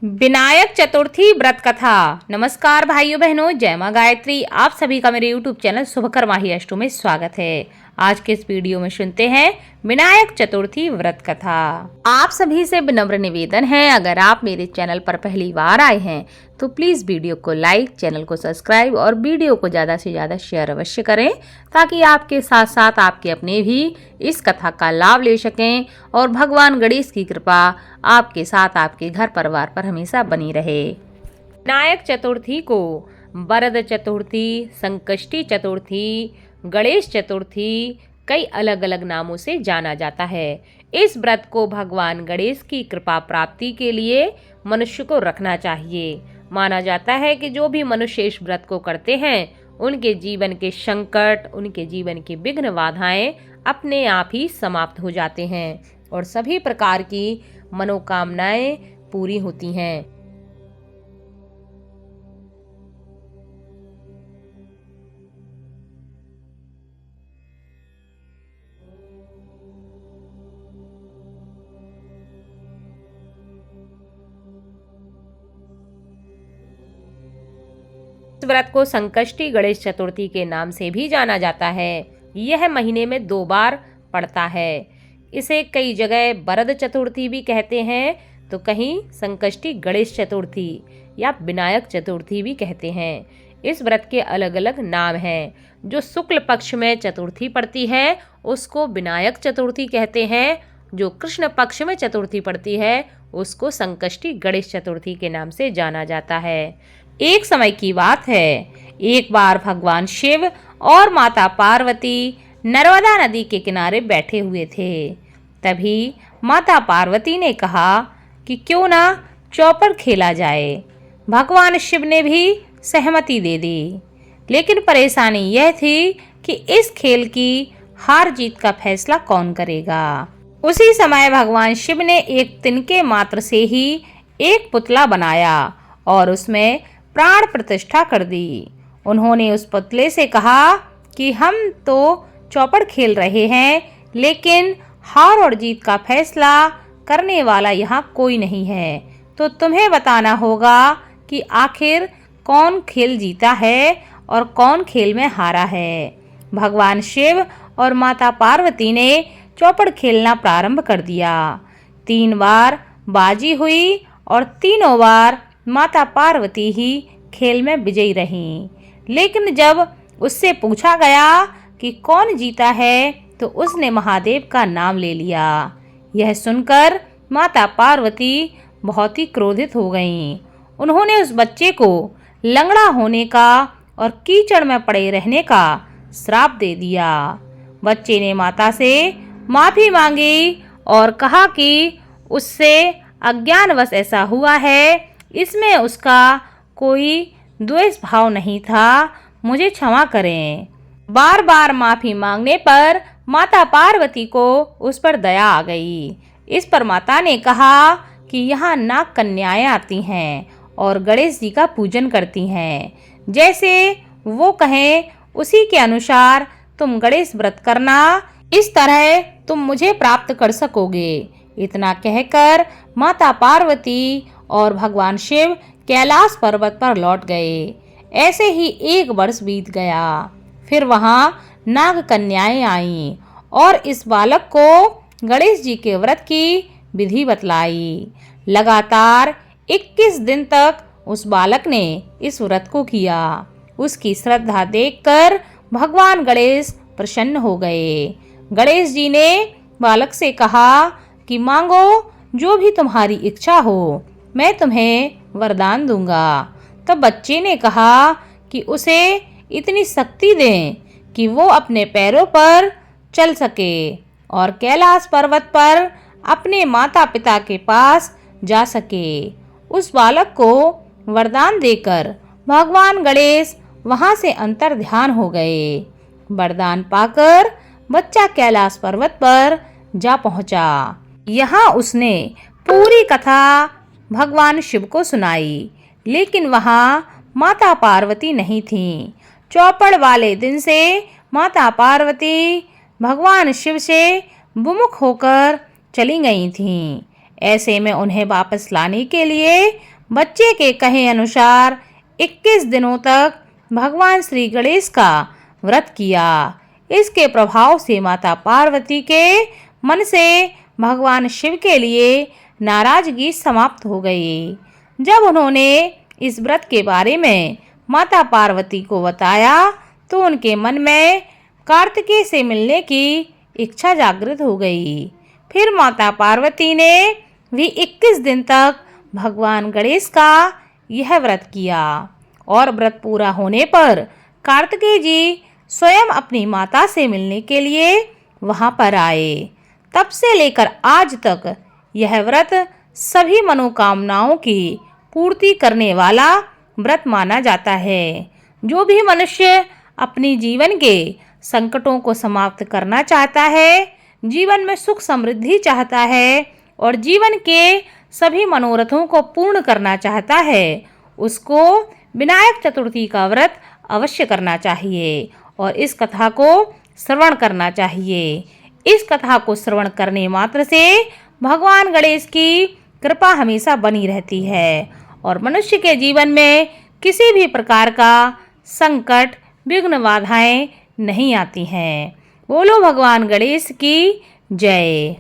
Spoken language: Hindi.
विनायक चतुर्थी व्रत कथा। नमस्कार भाइयों बहनों, जय मां गायत्री। आप सभी का मेरे YouTube चैनल शुभकर्माही अष्टों में स्वागत है। आज के इस वीडियो में सुनते हैं विनायक चतुर्थी व्रत कथा। आप सभी से विनम्र निवेदन है, अगर आप मेरे चैनल पर पहली बार आए हैं तो प्लीज़ वीडियो को लाइक, चैनल को सब्सक्राइब और वीडियो को ज़्यादा से ज़्यादा शेयर अवश्य करें, ताकि आपके साथ साथ आपके अपने भी इस कथा का लाभ ले सकें और भगवान गणेश की कृपा आपके साथ आपके घर परिवार पर हमेशा बनी रहे। विनायक चतुर्थी को वरद चतुर्थी, संकष्टी चतुर्थी, गणेश चतुर्थी कई अलग अलग नामों से जाना जाता है। इस व्रत को भगवान गणेश की कृपा प्राप्ति के लिए मनुष्य को रखना चाहिए। माना जाता है कि जो भी मनुष्य इस व्रत को करते हैं उनके जीवन के संकट, उनके जीवन की विघ्न बाधाएं अपने आप ही समाप्त हो जाते हैं और सभी प्रकार की मनोकामनाएं पूरी होती हैं। इस व्रत को संकष्टी गणेश चतुर्थी के नाम से भी जाना जाता है। यह महीने में 2 बार पड़ता है। इसे कई जगह वरद चतुर्थी भी कहते हैं तो कहीं संकष्टी गणेश चतुर्थी या विनायक चतुर्थी भी कहते हैं। इस व्रत के अलग अलग नाम हैं। जो शुक्ल पक्ष में चतुर्थी पड़ती है उसको विनायक चतुर्थी कहते हैं। जो कृष्ण पक्ष में चतुर्थी पड़ती है उसको संकष्टी गणेश चतुर्थी के नाम से जाना जाता है। एक समय की बात है, एक बार भगवान शिव और माता पार्वती नर्मदा नदी के किनारे बैठे हुए थे। तभी माता पार्वती ने कहा कि क्यों ना चौपड़ खेला जाए। भगवान शिव ने भी सहमति दे दी, लेकिन परेशानी यह थी कि इस खेल की हार जीत का फैसला कौन करेगा। उसी समय भगवान शिव ने एक तिनके मात्र से ही एक पुतला बनाया और उसमें प्राण प्रतिष्ठा कर दी। उन्होंने उस पुतले से कहा कि हम तो चौपड़ खेल रहे हैं, लेकिन हार और जीत का फैसला करने वाला यहाँ कोई नहीं है, तो तुम्हें बताना होगा कि आखिर कौन खेल जीता है और कौन खेल में हारा है। भगवान शिव और माता पार्वती ने चौपड़ खेलना प्रारंभ कर दिया। 3 बार बाजी हुई और तीनों बार माता पार्वती ही खेल में विजयी रहीं। लेकिन जब उससे पूछा गया कि कौन जीता है तो उसने महादेव का नाम ले लिया। यह सुनकर माता पार्वती बहुत ही क्रोधित हो गईं। उन्होंने उस बच्चे को लंगड़ा होने का और कीचड़ में पड़े रहने का श्राप दे दिया। बच्चे ने माता से माफी मांगी और कहा कि उससे अज्ञानवश ऐसा हुआ है, इसमें उसका कोई द्वेष भाव नहीं था, मुझे क्षमा करें। बार बार माफी मांगने पर माता पार्वती को उस पर दया आ गई। इस पर माता ने कहा कि यहाँ नाग कन्याएं आती हैं और गणेश जी का पूजन करती हैं। जैसे वो कहें उसी के अनुसार तुम गणेश व्रत करना, इस तरह तुम मुझे प्राप्त कर सकोगे। इतना कहकर माता पार्वती और भगवान शिव कैलाश पर्वत पर लौट गए। ऐसे ही 1 वर्ष बीत गया। फिर वहाँ नाग कन्याएं आईं और इस बालक को गणेश जी के व्रत की विधि बतलाई। लगातार 21 दिन तक उस बालक ने इस व्रत को किया। उसकी श्रद्धा देखकर भगवान गणेश प्रसन्न हो गए। गणेश जी ने बालक से कहा कि मांगो, जो भी तुम्हारी इच्छा हो मैं तुम्हें वरदान दूंगा। तब बच्चे ने कहा कि उसे इतनी शक्ति दें कि वो अपने पैरों पर चल सके और कैलाश पर्वत पर अपने माता पिता के पास जा सके। उस बालक को वरदान देकर भगवान गणेश वहां से अंतर ध्यान हो गए। वरदान पाकर बच्चा कैलाश पर्वत पर जा पहुंचा। यहाँ उसने पूरी कथा भगवान शिव को सुनाई, लेकिन वहाँ माता पार्वती नहीं थी। चौपड़ वाले दिन से माता पार्वती भगवान शिव से विमुख होकर चली गई थीं। ऐसे में उन्हें वापस लाने के लिए बच्चे के कहे अनुसार 21 दिनों तक भगवान श्री गणेश का व्रत किया। इसके प्रभाव से माता पार्वती के मन से भगवान शिव के लिए नाराजगी समाप्त हो गई। जब उन्होंने इस व्रत के बारे में माता पार्वती को बताया तो उनके मन में कार्तिकेय से मिलने की इच्छा जागृत हो गई। फिर माता पार्वती ने भी 21 दिन तक भगवान गणेश का यह व्रत किया और व्रत पूरा होने पर कार्तिकेय जी स्वयं अपनी माता से मिलने के लिए वहां पर आए। तब से लेकर आज तक यह व्रत सभी मनोकामनाओं की पूर्ति करने वाला व्रत माना जाता है। जो भी मनुष्य अपनी जीवन के संकटों को समाप्त करना चाहता है, जीवन में सुख समृद्धि चाहता है और जीवन के सभी मनोरथों को पूर्ण करना चाहता है, उसको विनायक चतुर्थी का व्रत अवश्य करना चाहिए और इस कथा को श्रवण करना चाहिए। इस कथा को श्रवण करने मात्र से भगवान गणेश की कृपा हमेशा बनी रहती है और मनुष्य के जीवन में किसी भी प्रकार का संकट, विघ्न, बाधाएं नहीं आती हैं। बोलो भगवान गणेश की जय।